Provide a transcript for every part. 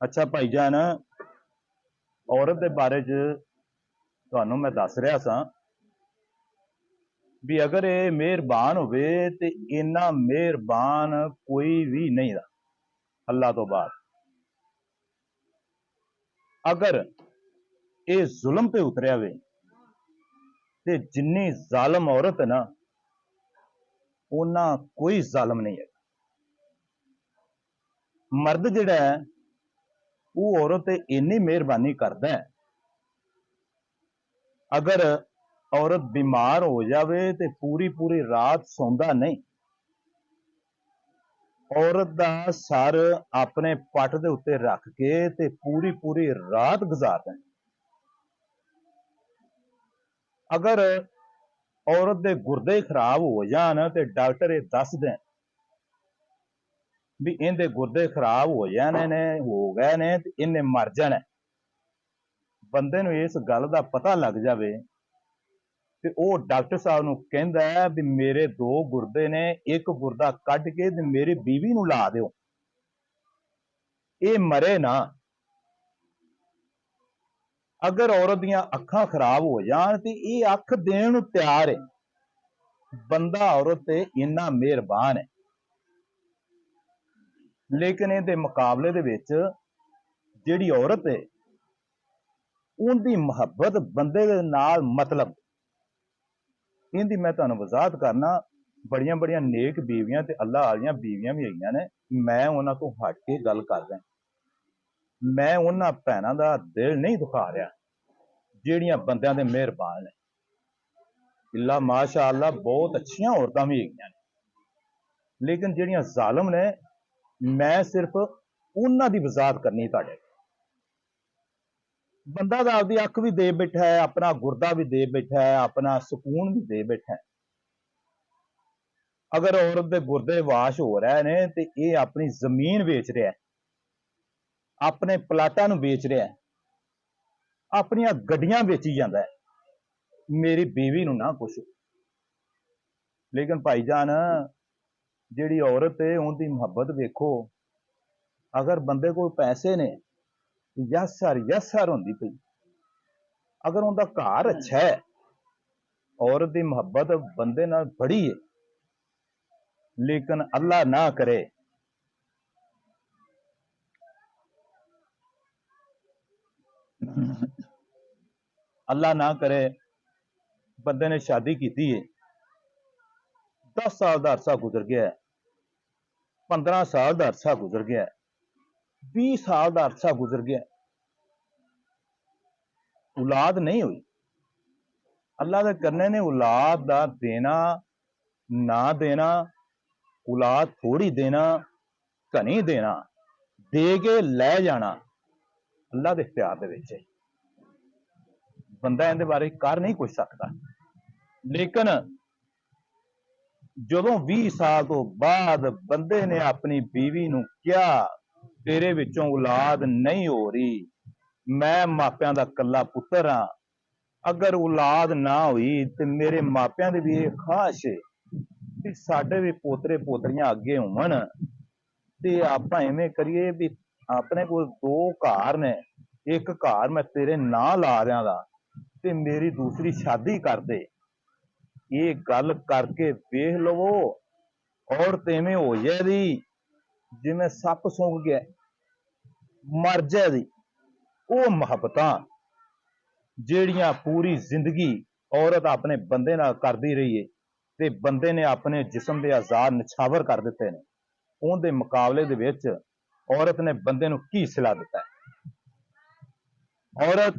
अच्छा भाईजान, औरत के बारे च तुहानू मैं दस रहा सा भी अगर ये मेहरबान होवे ते इन्ना मेहरबान कोई भी नहीं दा अल्लाह तो बाद। अगर ये जुल्म पे उतरिया वे ते जिन्नी जालम औरत है ना उन्ना कोई जालम नहीं है। मर्द जिहड़ा है वो औरत ते इन्नी मेहरबानी करदा है, अगर औरत बीमार हो जावे ते पूरी पूरी रात सौंदा नहीं, औरत दा सर अपने पट दे उत्ते रख के ते पूरी पूरी रात गुजारदा है। अगर औरत दे गुर्दे खराब हो जान ते डॉक्टर ये दस दें भी इनके गुर्दे खराब हो जाने ने, हो गए ने ते इन्हें मर जाना है। बंदे नूं इस गल दा पता लग जावे ते वो डॉक्टर साहब नूं कहंदा है भी मेरे दो गुर्दे ने, एक गुर्दा कढ के ते मेरी बीवी नूं ला दिओ, ये मरे ना। अगर औरत दियां अखां खराब हो जान ते ये अख देण नूं तैयार है। बंदा औरत ते इन्ना मेहरबान है, लेकिन इहदे मुकाबले दे विच जिहड़ी औरत है उनदी मुहब्बत बंदे दे नाल मतलब इहदी मैं तुहानूं वजाहत करना। बड़ियां बड़ियां नेक बीवियां ते अल्लाह वालियां बीवियां भी आईयां ने, मैं उन्हां तों हट के गल कर रहा। मैं उन्हां भैणां दा दिल नहीं दुखा रहा जिहड़ियां बंदियां दे मेहरबान ने। इल्ला माशा अल्लाह बहुत अच्छियां औरतां भी हैगियां ने, लेकिन जिहड़ियां जालम ने मैं सिर्फ उन्हां दी वजाहत करनी तुहाडे। बंदा तो आपकी अख भी दे बैठा है, अपना गुर्दा भी दे बैठा है, अपना सुकून भी दे बैठा है। अगर औरत के गुर्दे वाश हो रहे ने तो ये अपनी जमीन बेच रहा है, अपने प्लाटां नूं बेच रहा है, अपनियां गड्डियां बेची जाता है, मेरी बीवी नूं ना कुछ। लेकिन भाईजान जिहड़ी औरत है उनकी मुहब्बत वेखो। अगर बंदे को पैसे ने यस हर होंदी पई, अगर उनका घर अच्छा है, औरत की मुहब्बत बंदे नाल बड़ी है, लेकिन अल्लाह ना करे अल्लाह ना करे बंदे ने शादी की है, 10 साल का अरसा गुजर गया है, 15 साल का अरसा गुजर गया है, 20 साल का अरसा गुजर गया है, औलाद नहीं हुई। अल्लाह के करने ने औलाद का देना ना देना, औलाद थोड़ी देना घनी देना, दे के लै जाना अल्लाह के इख्तियार दे विच है। बंदा इहदे बारे कर नहीं कुछ सकता। लेकिन जदों 20 साल तो बाद बंदे ने अपनी बीवी नूं कहा तेरे विचों औलाद नहीं हो रही, मैं मापियां दा कल्ला पुत्तर हाँ, अगर औलाद ना हुई तो मेरे मापियां दी भी यह ख्वाहिश है कि साडे भी पोतरे पोतरियां अगे होवन ते आपां इवें करिए भी अपने कोल दो घर ने, एक घर मैं तेरे नां ला रहा दा ते मेरी दूसरी शादी कर दे। ये गल करके वेख लवो औरत इवें हो जाएगी जिवें सप सुंघ गया मर जाएगी। वो मुहब्बतां जिहड़ियां पूरी जिंदगी औरत अपने बंदे नाल करदी रही है ते बंदे ने अपने जिस्म दे आज़ाद निछावर कर दिते ने, उनके मुकाबले दे विच औरत ने बंदे नूं की सिला दिता है। औरत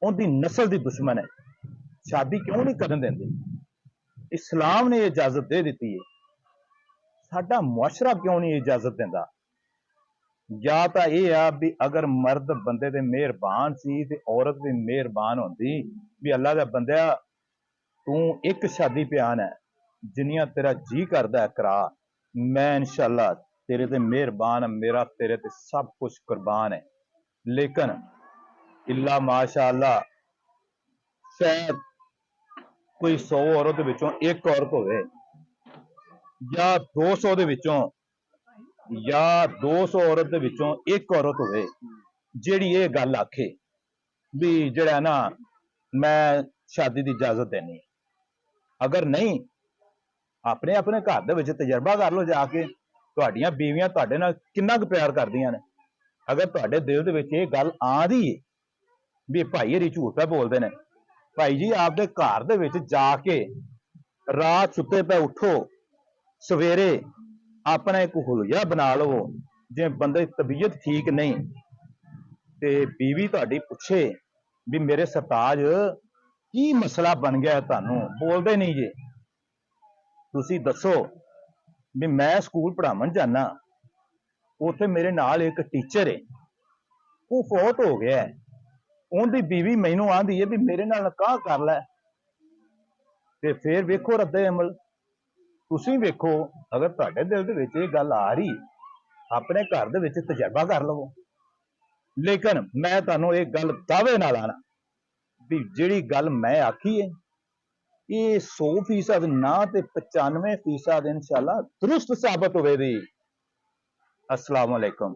उनकी नस्ल की दुश्मन है, शादी क्यों नहीं करन देंदी? इस्लाम ने इजाजत दे दी है, साडा मुआशरा क्यों नहीं इजाजत देता? या तो यह आ भी अगर मर्द बंदे दे मेहरबान सी ते औरत भी मेहरबान होंदी भी अल्लाह दे बंदिया तू एक शादी प्यान है, जिन्नियां तेरा जी करदा है करा, मैं इंशाअल्लाह तेरे ते मेहरबान, मेरा तेरे ते सब कुछ कुर्बान है। लेकिन इल्ला माशाअल्लाह शायद कोई 100 औरत विचों एक औरत होवे या 200 दे विचों ਜਾਂ 200 ਔਰਤ ਦੇ ਵਿੱਚੋਂ ਇੱਕ ਔਰਤ ਹੋਵੇ ਜਿਹੜੀ ਇਹ ਗੱਲ ਆਖੇ ਵੀ ਜਿਹੜਾ ਨਾ ਮੈਂ ਸ਼ਾਦੀ ਦੀ ਇਜਾਜ਼ਤ ਦੇਣੀ ਹੈ। ਅਗਰ ਨਹੀਂ, ਆਪਣੇ ਆਪਣੇ ਘਰ ਦੇ ਵਿੱਚ ਤਜਰਬਾ ਕਰ ਲਓ ਜਾ ਕੇ, ਤੁਹਾਡੀਆਂ ਬੀਵੀਆਂ ਤੁਹਾਡੇ ਨਾਲ ਕਿੰਨਾ ਕੁ ਪਿਆਰ ਕਰਦੀਆਂ ਨੇ। ਅਗਰ ਤੁਹਾਡੇ ਦਿਲ ਦੇ ਵਿੱਚ ਇਹ ਗੱਲ ਆਂਦੀ ਹੈ ਵੀ ਭਾਈ ਹਰੀ ਝੂਠ ਪੈ ਬੋਲਦੇ ਨੇ, ਭਾਈ ਜੀ ਆਪਦੇ ਘਰ ਦੇ ਵਿੱਚ ਜਾ ਕੇ ਰਾਤ ਸੁੱਤੇ ਪਏ ਉੱਠੋ, ਸਵੇਰੇ ਆਪਣਾ ਇੱਕ ਹੁਲੀਆ ਬਣਾ ਲਵੋ। ਜੇ ਬੰਦੇ ਦੀ ਤਬੀਅਤ ਠੀਕ ਨਹੀਂ ਤੇ ਬੀਵੀ ਤੁਹਾਡੀ ਪੁੱਛੇ ਵੀ ਮੇਰੇ ਸਰਤਾਜ ਕੀ ਮਸਲਾ ਬਣ ਗਿਆ, ਤੁਹਾਨੂੰ ਬੋਲਦੇ ਨਹੀਂ ਜੇ, ਤੁਸੀਂ ਦੱਸੋ ਵੀ ਮੈਂ ਸਕੂਲ ਪੜ੍ਹਾਉਣ ਜਾਣਾ, ਉੱਥੇ ਮੇਰੇ ਨਾਲ ਇੱਕ ਟੀਚਰ ਹੈ, ਉਹ ਫੌਤ ਹੋ ਗਿਆ ਹੈ, ਉਹਦੀ ਬੀਵੀ ਮੈਨੂੰ ਆਂਦੀ ਹੈ ਵੀ ਮੇਰੇ ਨਾਲ ਨਿਕਾਹ ਕਰ ਲੈ, ਤੇ ਫਿਰ ਵੇਖੋ ਰੱਦੇ ਅਮਲ। ਤੁਸੀਂ ਵੇਖੋ, ਅਗਰ ਤੁਹਾਡੇ ਦਿਲ ਦੇ ਵਿੱਚ ਇਹ ਗੱਲ ਆ ਰਹੀ, ਆਪਣੇ ਘਰ ਦੇ ਵਿੱਚ ਤਜਰਬਾ ਕਰ ਲਵੋ। ਲੇਕਿਨ ਮੈਂ ਤੁਹਾਨੂੰ ਇਹ ਗੱਲ ਦਾਅਵੇ ਨਾਲ ਆਣਾ ਵੀ ਜਿਹੜੀ ਗੱਲ ਮੈਂ ਆਖੀ ਹੈ ਇਹ 100% ਨਾ ਤੇ 95% ਇਨਸ਼ਾਅੱਲਾ ਦਰੁਸਤ ਸਾਬਤ ਹੋਵੇਗੀ। अस्सलाम वालेकुम।